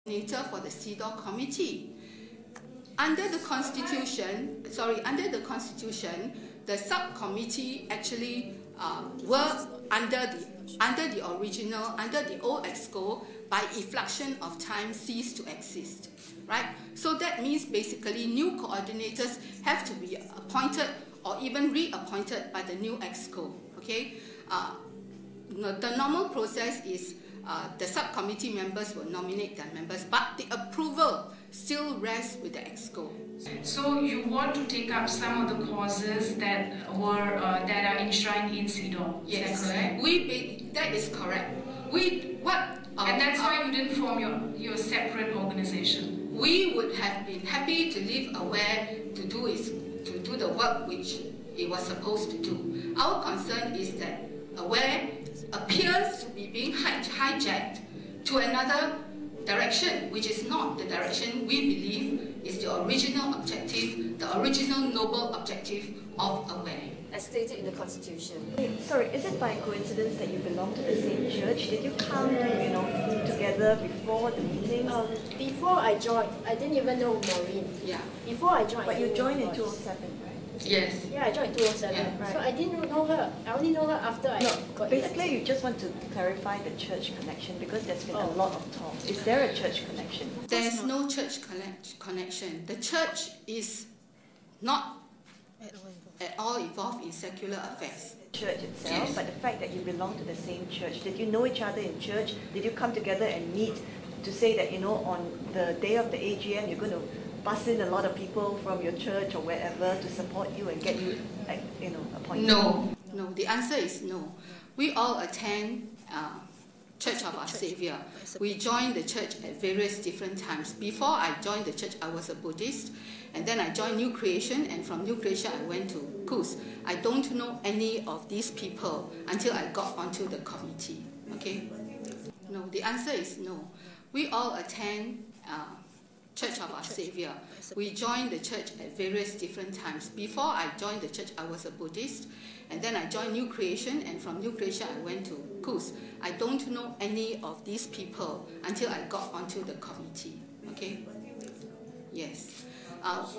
For the CEDAW committee. Under the constitution, the subcommittee actually were under the old Exco, by effluxion of time ceased to exist, right? So that means basically new coordinators have to be appointed or even reappointed by the new Exco. Okay, the normal process is the subcommittee members will nominate their members, but the approval still rests with the Exco. So you want to take up some of the causes that are enshrined in CEDAW. Yes, is that correct? That is correct. And that's why you didn't form your separate organization. We would have been happy to leave AWARE to do the work which it was supposed to do. Our concern is that AWARE appears to be being hijacked to another direction, which is not the direction we believe is the original objective, the original noble objective of AWARE. As stated in the Constitution. Sorry, is it by coincidence that you belong to the same church? Did you come, together before the meeting? Before I joined, I didn't even know Maureen. Yeah. Before I joined. But you joined in 2007, right? Yes. Yeah, I joined in 2007. Yeah. Right. So I didn't know her. I only know her after I got basically elected. you just want to clarify the church connection because there's been a lot of talk. Is there a church connection? There's no church connection. The church is not at all involved in secular affairs. Church itself, yes. But the fact that you belong to the same church, did you know each other in church? Did you come together and meet to say that, on the day of the AGM you're going to bus in a lot of people from your church or wherever to support you and get you, appointed? No. The answer is no. We all attend Church of Our Saviour. We joined the church at various different times. Before I joined the church, I was a Buddhist, and then I joined New Creation, and from New Creation I went to KUS. I don't know any of these people until I got onto the committee. Okay? No, the answer is no. We all attend Church of Our Saviour. We joined the church at various different times. Before I joined the church, I was a Buddhist, and then I joined New Creation, and from New Creation I went to KUS. I don't know any of these people until I got onto the committee. Okay? Yes.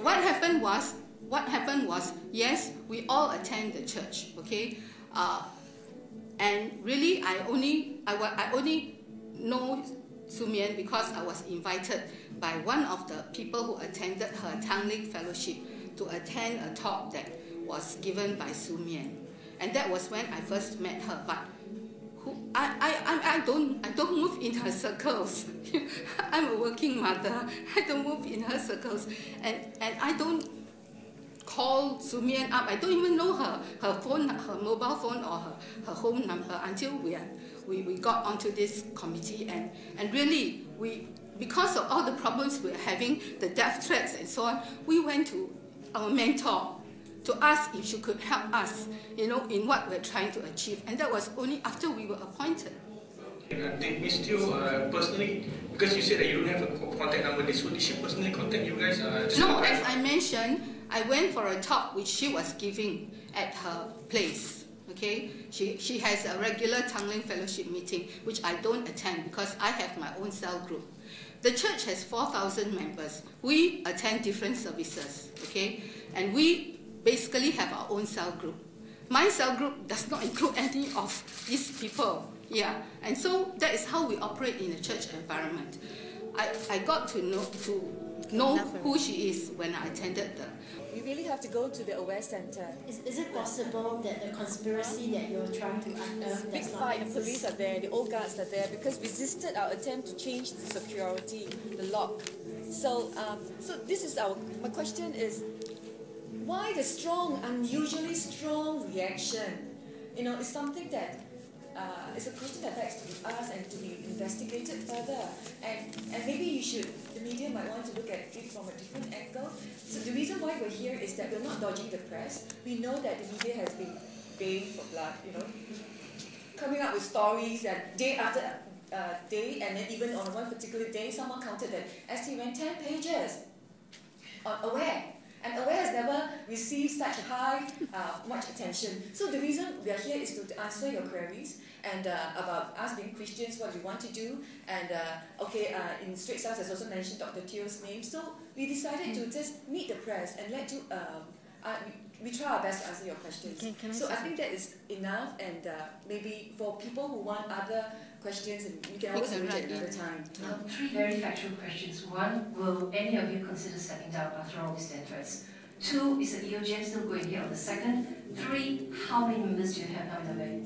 What happened was, yes, we all attend the church. Okay? And really, I only know Sumian because I was invited by one of the people who attended her Tanglin Fellowship to attend a talk that was given by Sumian, and that was when I first met her. But I don't move in her circles. I'm a working mother. I don't move in her circles, and I don't call Sumian up. I don't even know her phone, her mobile phone, or her home number until we got onto this committee, and really because of all the problems we were having, the death threats and so on, we went to our mentor to ask if she could help us, in what we're trying to achieve, and that was only after we were appointed. Did Ms. Teo personally, because you said that you don't have a contact number, so did she personally contact you guys? No, as I mentioned, I went for a talk which she was giving at her place. Okay, she has a regular Tanglin Fellowship meeting, which I don't attend because I have my own cell group. The church has 4,000 members. We attend different services, okay, and we basically have our own cell group. My cell group does not include any of these people. Yeah, and so that is how we operate in a church environment. I got to know who she is when I attended the. We really have to go to the AWARE Centre. Is it possible that the conspiracy that you're trying to unearth Big fight, the police are there, the old guards are there, because we resisted our attempt to change the security, the lock. So, this is my question is, why the unusually strong reaction? It's something that it's a question that begs to be asked and to be investigated further. And maybe the media might want to look at it from a different angle. So the reason why we're here is that we're not dodging the press. We know that the media has been baying for blood, coming up with stories that day after day, and then even on one particular day, someone counted that ST ran 10 pages on AWARE. And Aware has never received such much attention. So the reason we are here is to answer your queries and about us being Christians, what we want to do. And in Straight Stars has also mentioned Dr. Teo's name. So we decided to just meet the press and let you. We try our best to answer your questions. I think that is enough. And maybe for people who want other questions, and we can always arrange at another time. Three very factual questions. One, will any of you consider stepping down after all these threats? Two, is the EOGM still going ahead on the 2nd? Three, how many members do you have now in the way?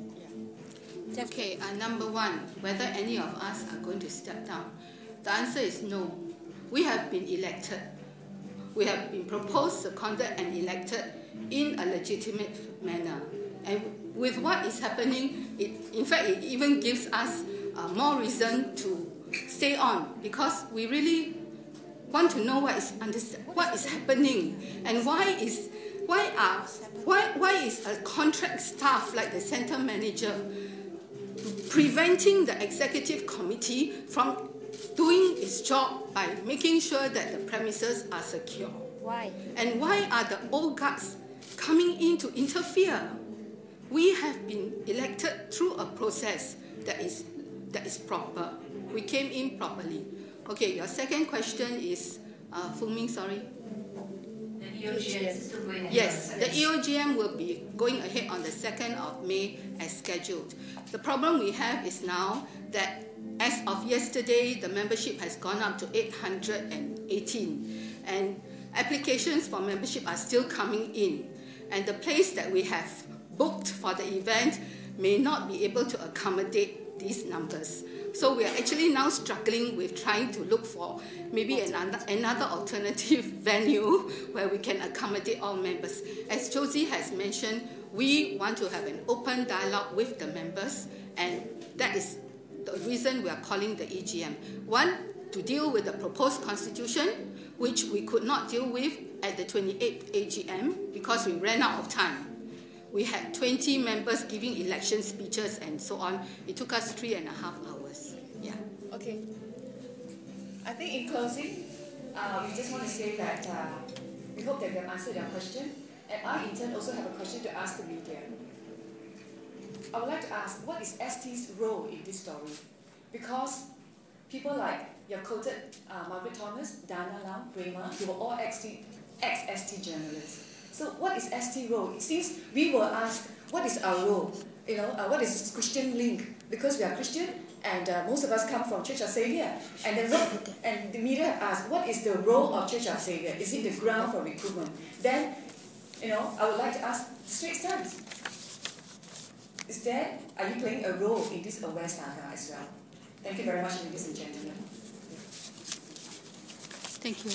Okay, number one, whether any of us are going to step down. The answer is no. We have been elected. We have been proposed, seconded, and elected in a legitimate manner. And with what is happening, in fact, it even gives us more reason to stay on, because we really want to know what is happening, and why is a contract staff like the center manager preventing the executive committee from doing its job by making sure that the premises are secure? Why? And why are the old guards coming in to interfere? We have been elected through a process that is proper. We came in properly. Okay, your second question is, Fung-Ming, sorry? The EOGM is still going ahead. Yes, the EOGM will be going ahead on the 2nd of May as scheduled. The problem we have is now that as of yesterday, the membership has gone up to 818. And applications for membership are still coming in. And the place that we have booked for the event may not be able to accommodate these numbers. So we are actually now struggling with trying to look for maybe another alternative venue where we can accommodate all members. As Josie has mentioned, we want to have an open dialogue with the members, and that is the reason we are calling the EGM. One, to deal with the proposed constitution, which we could not deal with at the 28th AGM because we ran out of time. We had 20 members giving election speeches and so on. It took us 3.5 hours. Yeah. Okay. I think in closing, we just want to say that we hope that we have answered your question. And I, in turn, also have a question to ask the media. I would like to ask, what is ST's role in this story? Because people like your quoted Margaret Thomas, Dana Lam, Prema, they were all ex-ST journalists. So what is ST role? Since we were asked, what is our role? What is Christian link? Because we are Christian, and most of us come from Church of Saviour. And the media have asked, what is the role of Church of Saviour? Is it the ground for recruitment? Then, I would like to ask Straight Stars. Are you playing a role in this Aware saga as well? Thank you very much, ladies and gentlemen. Thank you.